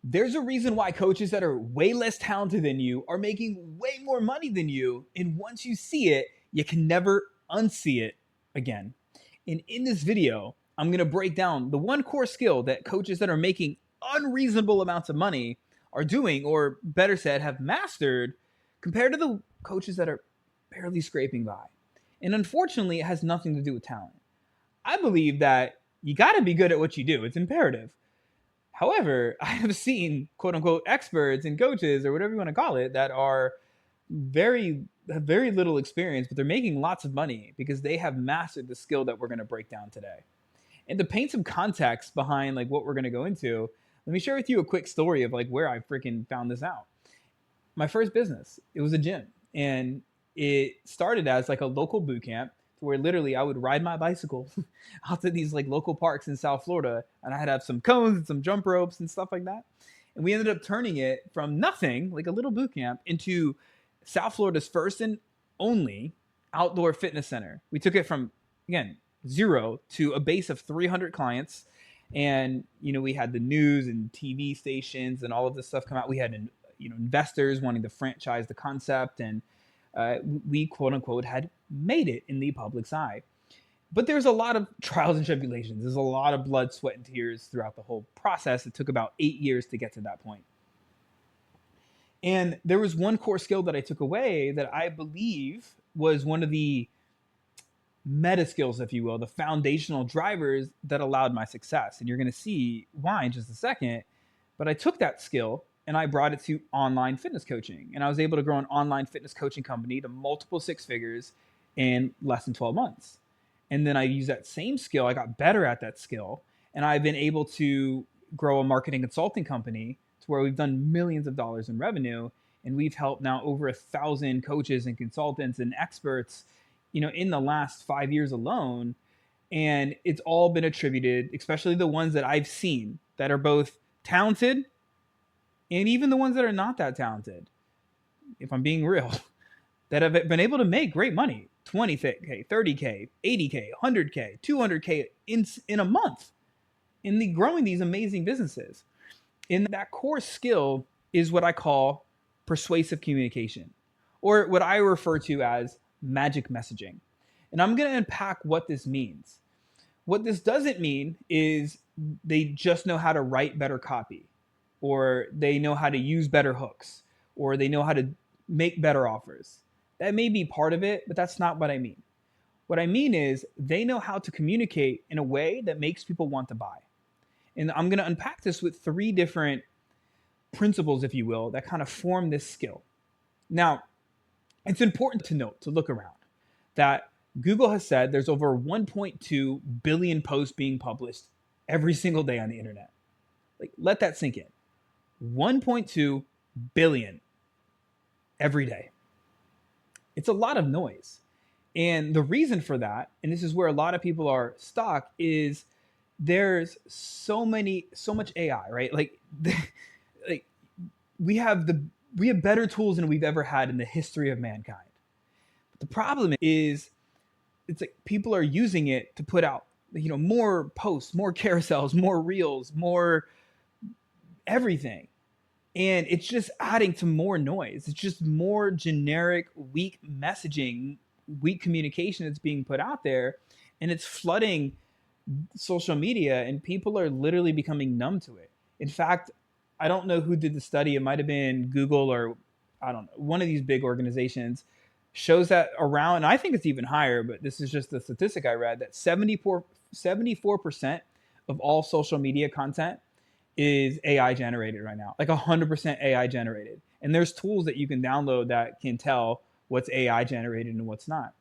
There's a reason why coaches that are way less talented than you are making way more money than you. And once you see it, you can never unsee it again. And in this video, I'm going to break down the one core skill that coaches that are making unreasonable amounts of money are doing, or better said, have mastered, compared to the coaches that are barely scraping by. And unfortunately, it has nothing to do with talent. I believe that you got to be good at what you do. It's imperative. However, I have seen quote unquote experts and coaches or whatever you want to call it that are have very little experience, but they're making lots of money because they have mastered the skill that we're going to break down today. And to paint some context behind like what we're going to go into, let me share with you a quick story of like where I freaking found this out. My first business, it was a gym, and it started as like a local boot camp where literally I would ride my bicycle out to these like local parks in South Florida, and I had to have some cones and some jump ropes and stuff like that. And we ended up turning it from nothing, like a little boot camp, into South Florida's first and only outdoor fitness center. We took it from, again, zero to a base of 300 clients. And, we had the news and TV stations and all of this stuff come out. We had, investors wanting to franchise the concept. And we, quote unquote, had made it in the public's eye. But there's a lot of trials and tribulations. There's a lot of blood, sweat, and tears throughout the whole process. It took about 8 years to get to that point. And there was one core skill that I took away that I believe was one of the meta skills, if you will, the foundational drivers that allowed my success. And you're going to see why in just a second. But I took that skill and I brought it to online fitness coaching. And I was able to grow an online fitness coaching company to multiple six figures in less than 12 months. And then I used that same skill. I got better at that skill. And I've been able to grow a marketing consulting company to where we've done millions of dollars in revenue. And we've helped now over 1,000 coaches and consultants and experts, in the last 5 years alone. And it's all been attributed, especially the ones that I've seen that are both talented and even the ones that are not that talented, if I'm being real, that have been able to make great money, 20K, 30K, 80K, 100K, 200K in a month in growing these amazing businesses. And that core skill is what I call persuasive communication, or what I refer to as magic messaging. And I'm going to unpack what this means. What this doesn't mean is they just know how to write better copy, or they know how to use better hooks, or they know how to make better offers. That may be part of it, but that's not what I mean. What I mean is they know how to communicate in a way that makes people want to buy. And I'm going to unpack this with 3 different principles, if you will, that kind of form this skill. Now, it's important to note, to look around, that Google has said there's over 1.2 billion posts being published every single day on the internet. Like, let that sink in. 1.2 billion every day. It's a lot of noise. And the reason for that, and this is where a lot of people are stuck, is there's so much AI, right? Like we have better tools than we've ever had in the history of mankind. But the problem is it's like people are using it to put out, more posts, more carousels, more reels, more everything. And it's just adding to more noise. It's just more generic, weak messaging, weak communication that's being put out there. And it's flooding social media, and people are literally becoming numb to it. In fact, I don't know who did the study. It might have been Google, or I don't know, one of these big organizations shows that around, and I think it's even higher, but this is just the statistic I read, that 74% of all social media content is AI generated right now, like 100% AI generated. And there's tools that you can download that can tell what's AI generated and what's not.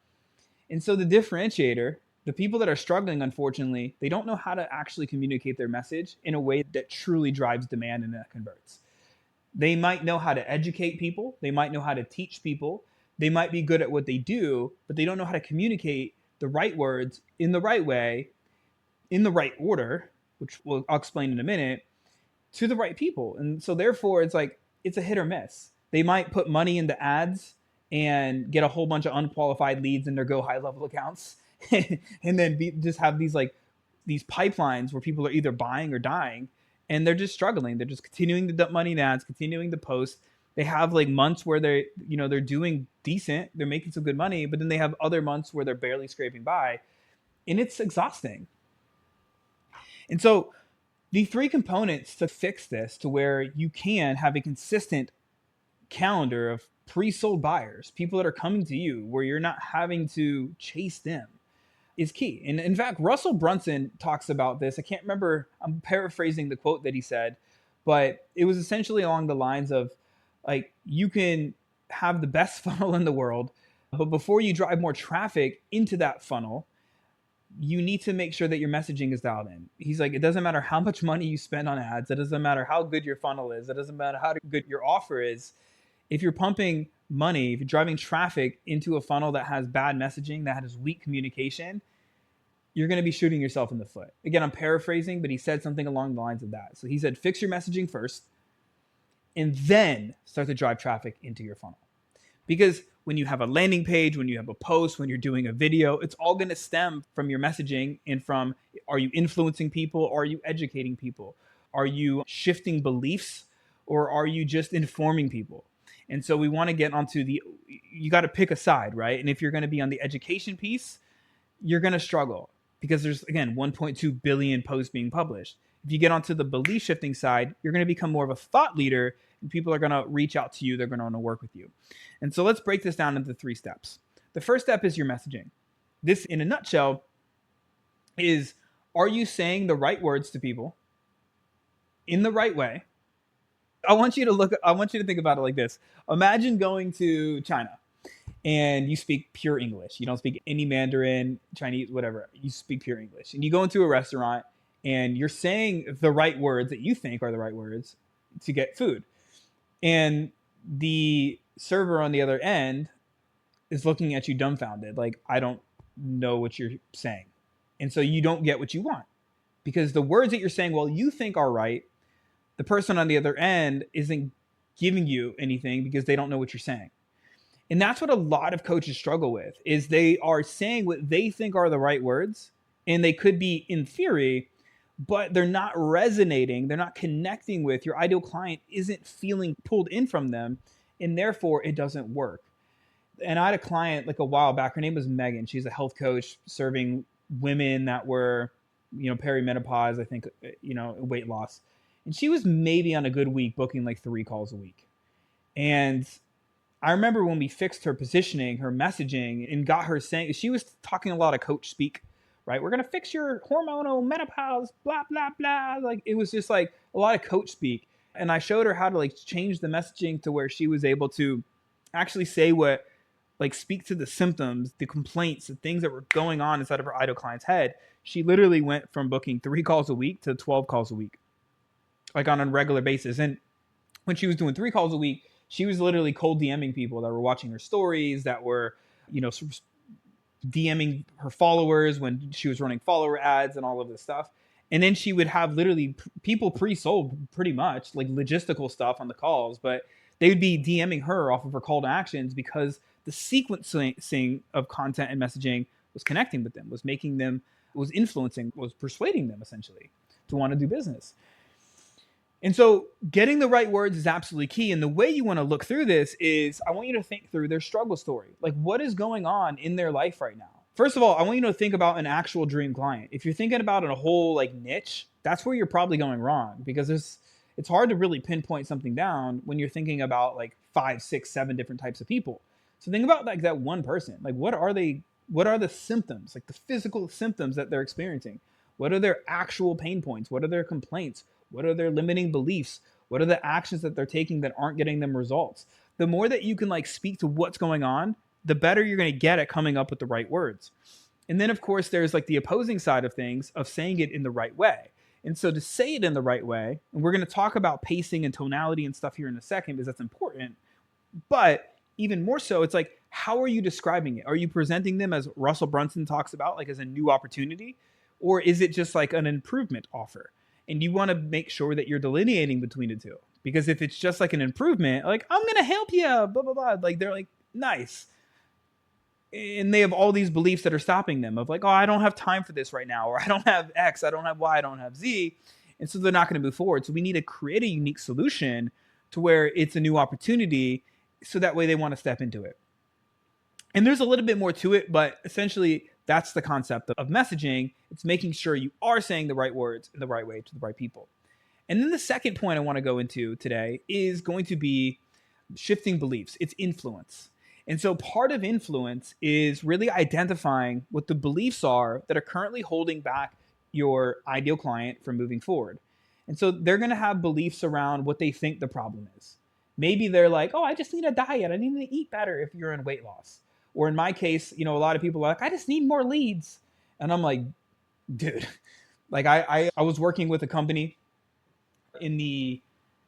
And so the differentiator, the people that are struggling, unfortunately, they don't know how to actually communicate their message in a way that truly drives demand and that converts. They might know how to educate people. They might know how to teach people. They might be good at what they do, but they don't know how to communicate the right words in the right way, in the right order, which I'll explain in a minute, to the right people. And so therefore it's like, it's a hit or miss. They might put money into ads and get a whole bunch of unqualified leads in their Go High Level accounts. And then just have these pipelines where people are either buying or dying. and they're just struggling. They're just continuing to dump money in ads, continuing to post. They have like months where they're doing decent, they're making some good money, but then they have other months where they're barely scraping by, and it's exhausting. And so the three components to fix this to where you can have a consistent calendar of pre-sold buyers, people that are coming to you where you're not having to chase them, is key. And in fact, Russell Brunson talks about this. I can't remember, I'm paraphrasing the quote that he said, but it was essentially along the lines of like, you can have the best funnel in the world, but before you drive more traffic into that funnel, you need to make sure that your messaging is dialed in. He's like, it doesn't matter how much money you spend on ads. It doesn't matter how good your funnel is. It doesn't matter how good your offer is. If you're pumping money, if you're driving traffic into a funnel that has bad messaging, that has weak communication, you're going to be shooting yourself in the foot. Again, I'm paraphrasing, but he said something along the lines of that. So he said, fix your messaging first and then start to drive traffic into your funnel. Because when you have a landing page, when you have a post, when you're doing a video, it's all going to stem from your messaging and from, are you influencing people? Or are you educating people? Are you shifting beliefs, or are you just informing people? And so we want to get onto you got to pick a side, right? And if you're going to be on the education piece, you're going to struggle because there's, again, 1.2 billion posts being published. If you get onto the belief shifting side, you're going to become more of a thought leader, and people are going to reach out to you. They're going to want to work with you. And so let's break this down into 3 steps. The first step is your messaging. This, in a nutshell, is, are you saying the right words to people in the right way? I want you to think about it like this. Imagine going to China and you speak pure English. You don't speak any Mandarin, Chinese, whatever. You speak pure English. And you go into a restaurant and you're saying the right words that you think are the right words to get food. And the server on the other end is looking at you dumbfounded, like, I don't know what you're saying. And so you don't get what you want because the words that you're saying, well, you think are right, the person on the other end isn't giving you anything because they don't know what you're saying. And that's what a lot of coaches struggle with, is they are saying what they think are the right words, and they could be in theory, but they're not resonating. They're not connecting with your ideal client, isn't feeling pulled in from them, and therefore it doesn't work. And I had a client like a while back. Her name was Megan. She's a health coach serving women that were, perimenopause, I think, weight loss. And she was maybe on a good week booking like 3 calls a week. And I remember when we fixed her positioning, her messaging, and got her saying, she was talking a lot of coach speak, right? We're going to fix your hormonal menopause, blah, blah, blah. Like, it was just like a lot of coach speak. And I showed her how to like change the messaging to where she was able to actually say what, like, speak to the symptoms, the complaints, the things that were going on inside of her ideal client's head. She literally went from booking 3 calls a week to 12 calls a week, like on a regular basis. And when she was doing 3 calls a week, she was literally cold DMing people that were watching her stories, that were, DMing her followers when she was running follower ads and all of this stuff. And then she would have literally people pre-sold pretty much, like logistical stuff on the calls, but they would be DMing her off of her call to actions because the sequencing of content and messaging was connecting with them, was making them, was influencing, was persuading them essentially to want to do business. And so getting the right words is absolutely key. And the way you want to look through this is, I want you to think through their struggle story. Like, what is going on in their life right now? First of all, I want you to think about an actual dream client. If you're thinking about a whole like niche, that's where you're probably going wrong, because it's hard to really pinpoint something down when you're thinking about like 5, 6, 7 different types of people. So think about like that one person. Like, what are the symptoms, like the physical symptoms that they're experiencing? What are their actual pain points? What are their complaints? What are their limiting beliefs? What are the actions that they're taking that aren't getting them results? The more that you can like speak to what's going on, the better you're going to get at coming up with the right words. And then of course there's like the opposing side of things, of saying it in the right way. And so to say it in the right way, and we're going to talk about pacing and tonality and stuff here in a second because that's important, but even more so, it's like, how are you describing it? Are you presenting them, as Russell Brunson talks about, like as a new opportunity? Or is it just like an improvement offer? And you want to make sure that you're delineating between the two. Because if it's just like an improvement, like, I'm going to help you, blah, blah, blah. Like, they're like, nice. And they have all these beliefs that are stopping them of like, oh, I don't have time for this right now. Or I don't have X, I don't have Y, I don't have Z. And so they're not going to move forward. So we need to create a unique solution to where it's a new opportunity, so that way they want to step into it. And there's a little bit more to it, but essentially that's the concept of messaging. It's making sure you are saying the right words in the right way to the right people. And then the second point I want to go into today is going to be shifting beliefs. It's influence. And so part of influence is really identifying what the beliefs are that are currently holding back your ideal client from moving forward. And so they're going to have beliefs around what they think the problem is. Maybe they're like, oh, I just need a diet. I need to eat better if you're in weight loss. Or in my case, a lot of people are like, I just need more leads. And I'm like, dude, like I was working with a company in the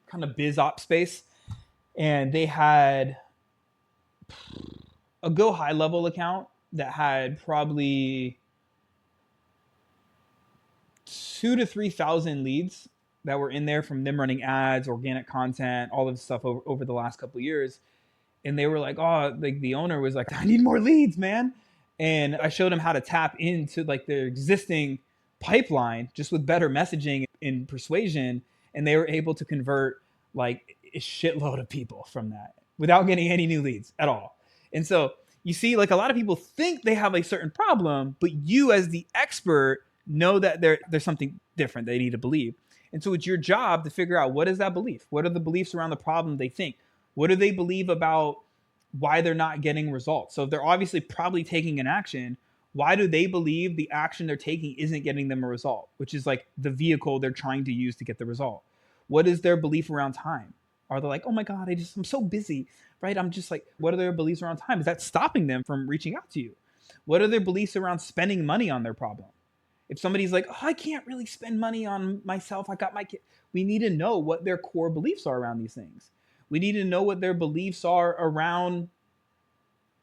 kind of biz op space, and they had a go high level account that had probably 2,000 to 3,000 leads that were in there from them running ads, organic content, all of this stuff over the last couple of years. And they were like, oh, like the owner was like, I need more leads, man. And I showed them how to tap into like their existing pipeline just with better messaging and persuasion. And they were able to convert like a shitload of people from that without getting any new leads at all. And so you see, like a lot of people think they have a certain problem, but you as the expert know that there's something different they need to believe. And so it's your job to figure out, what is that belief? What are the beliefs around the problem they think? What do they believe about why they're not getting results? So if they're obviously probably taking an action, why do they believe the action they're taking isn't getting them a result, which is like the vehicle they're trying to use to get the result? What is their belief around time? Are they like, oh my God, I'm so busy, right? I'm just like, what are their beliefs around time? Is that stopping them from reaching out to you? What are their beliefs around spending money on their problem? If somebody's like, oh, I can't really spend money on myself, I got my kid. We need to know what their core beliefs are around these things. We need to know what their beliefs are around,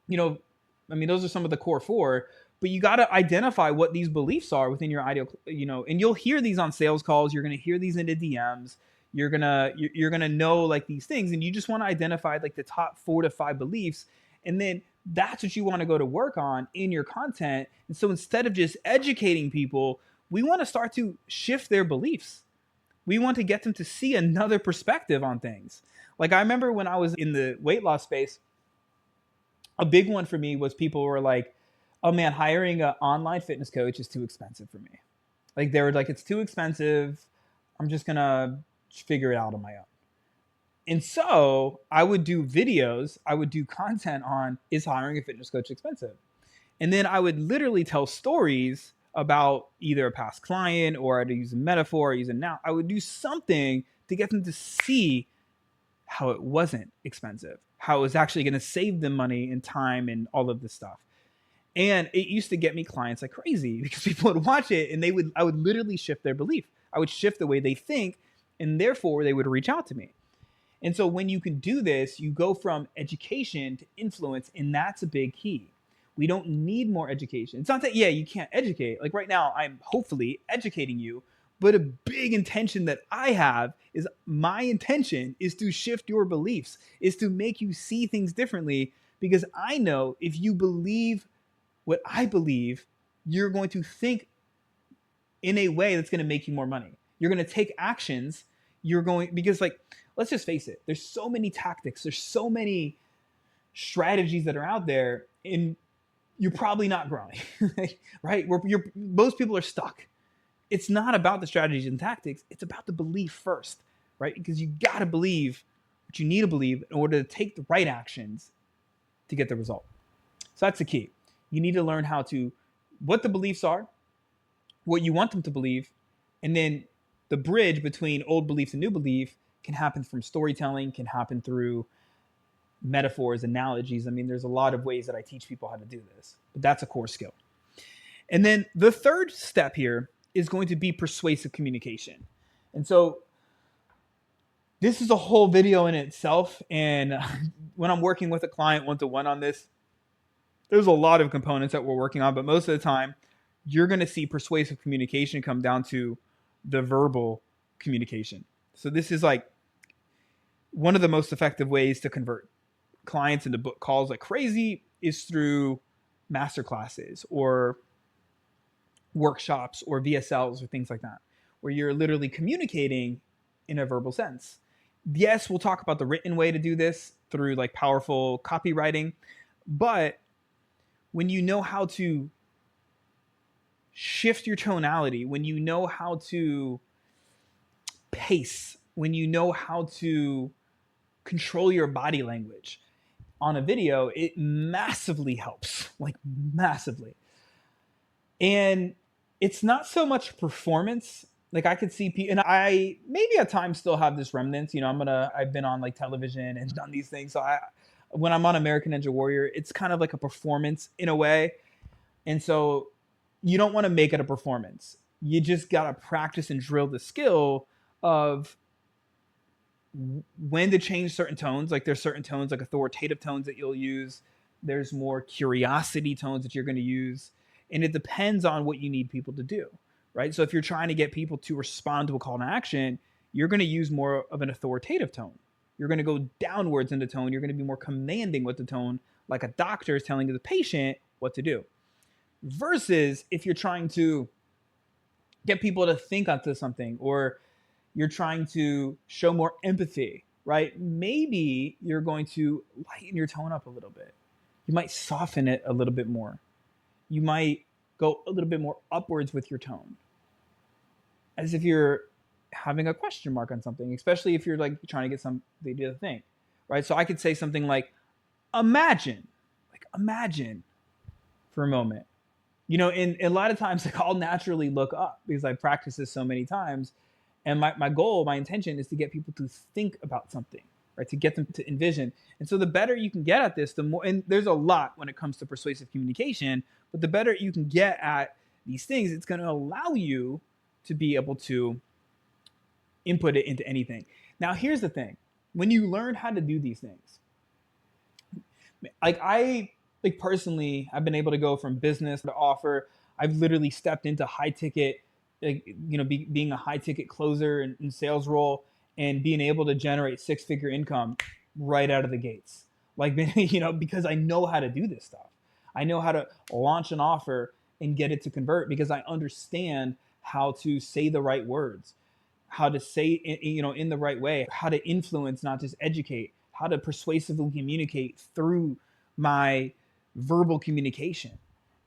those are some of the core four, but you got to identify what these beliefs are within your ideal, and you'll hear these on sales calls. You're going to hear these in the DMs. You're going to know like these things, and you just want to identify like the top 4 to 5 beliefs. And then that's what you want to go to work on in your content. And so instead of just educating people, we want to start to shift their beliefs. We want to get them to see another perspective on things. Like I remember when I was in the weight loss space, a big one for me was people were like, oh man, hiring an online fitness coach is too expensive for me. Like they were like, it's too expensive. I'm just going to figure it out on my own. And so I would do videos, I would do content on, is hiring a fitness coach expensive? And then I would literally tell stories about either a past client, or I'd use a metaphor, I would do something to get them to see how it wasn't expensive, how it was actually going to save them money and time and all of this stuff. And it used to get me clients like crazy, because people would watch it and I would literally shift their belief. I would shift the way they think, and therefore they would reach out to me. And so when you can do this, you go from education to influence, and that's a big key. We don't need more education. It's not that, you can't educate. Like right now, I'm hopefully educating you, but a big intention that I have is, my intention is to shift your beliefs, is to make you see things differently, because I know if you believe what I believe, you're going to think in a way that's going to make you more money. You're going to take actions. Because like, let's just face it, there's so many tactics, there's so many strategies that are out there, and you're probably not growing, right? Most people are stuck. It's not about the strategies and tactics, it's about the belief first, right? Because you got to believe what you need to believe in order to take the right actions to get the result. So that's the key. You need to learn what the beliefs are, what you want them to believe, and then the bridge between old beliefs and new belief can happen from storytelling, can happen through metaphors, analogies. There's a lot of ways that I teach people how to do this, but that's a core skill. And then the third step here is going to be persuasive communication. And so this is a whole video in itself. And when I'm working with a client one-to-one on this, there's a lot of components that we're working on, but most of the time you're going to see persuasive communication come down to the verbal communication. So this is like one of the most effective ways to convert clients into book calls like crazy is through masterclasses or workshops or VSLs or things like that, where you're literally communicating in a verbal sense. Yes, we'll talk about the written way to do this through like powerful copywriting, but when you know how to shift your tonality, when you know how to pace, when you know how to control your body language on a video, it massively helps, like massively. And it's not so much performance. Like I could see people, and I maybe at times still have this remnants. You know, I've been on like television and done these things. So when I'm on American Ninja Warrior, it's kind of like a performance in a way. And so you don't want to make it a performance. You just got to practice and drill the skill of when to change certain tones. Like there's certain tones, like authoritative tones that you'll use. There's more curiosity tones that you're going to use. And it depends on what you need people to do, right? So if you're trying to get people to respond to a call to action, you're going to use more of an authoritative tone. You're going to go downwards in the tone. You're going to be more commanding with the tone, like a doctor is telling the patient what to do. Versus if you're trying to get people to think onto something, or you're trying to show more empathy, right? Maybe you're going to lighten your tone up a little bit. You might soften it a little bit more. You might go a little bit more upwards with your tone, as if you're having a question mark on something, especially if you're like trying to get somebody to think, right? So I could say something like, imagine for a moment. You know, and a lot of times like I'll naturally look up because I practice this so many times. And my goal, my intention is to get people to think about something, right? To get them to envision. And so the better you can get at this, the more, and there's a lot when it comes to persuasive communication, but the better you can get at these things, it's going to allow you to be able to input it into anything. Now, here's the thing. When you learn how to do these things, like personally, I've been able to go from business to offer. I've literally stepped into high ticket, like, you know, being a high ticket closer in sales role and being able to generate 6-figure income right out of the gates. Like, you know, because I know how to do this stuff. I know how to launch an offer and get it to convert because I understand how to say the right words, how to say, you know, in the right way, how to influence, not just educate, how to persuasively communicate through my verbal communication.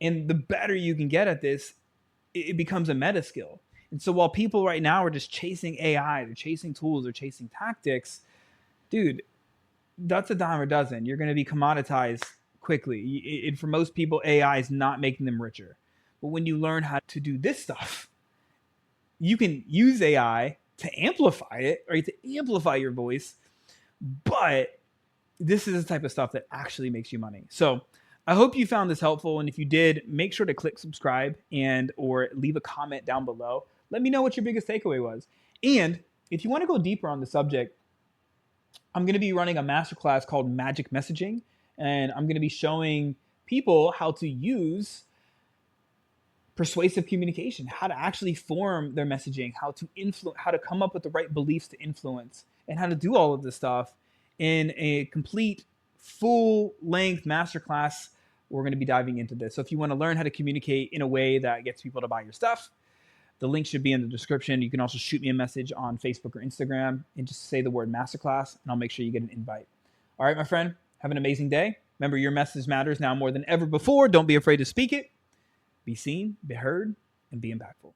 And the better you can get at this, it becomes a meta skill. And so while people right now are just chasing AI, they're chasing tools, they're chasing tactics, dude, that's a dime a dozen. You're going to be commoditized quickly. And for most people, AI is not making them richer. But when you learn how to do this stuff, you can use AI to amplify it, right? To amplify your voice. But this is the type of stuff that actually makes you money. So I hope you found this helpful. And if you did, make sure to click subscribe and or leave a comment down below. Let me know what your biggest takeaway was. And if you want to go deeper on the subject, I'm going to be running a masterclass called Magic Messaging. And I'm going to be showing people how to use persuasive communication, how to actually form their messaging, how to influence, how to come up with the right beliefs to influence, and how to do all of this stuff in a complete full-length masterclass. We're going to be diving into this. So if you want to learn how to communicate in a way that gets people to buy your stuff, the link should be in the description. You can also shoot me a message on Facebook or Instagram and just say the word masterclass, and I'll make sure you get an invite. All right, my friend, have an amazing day. Remember, your message matters now more than ever before. Don't be afraid to speak it. Be seen, be heard, and be impactful.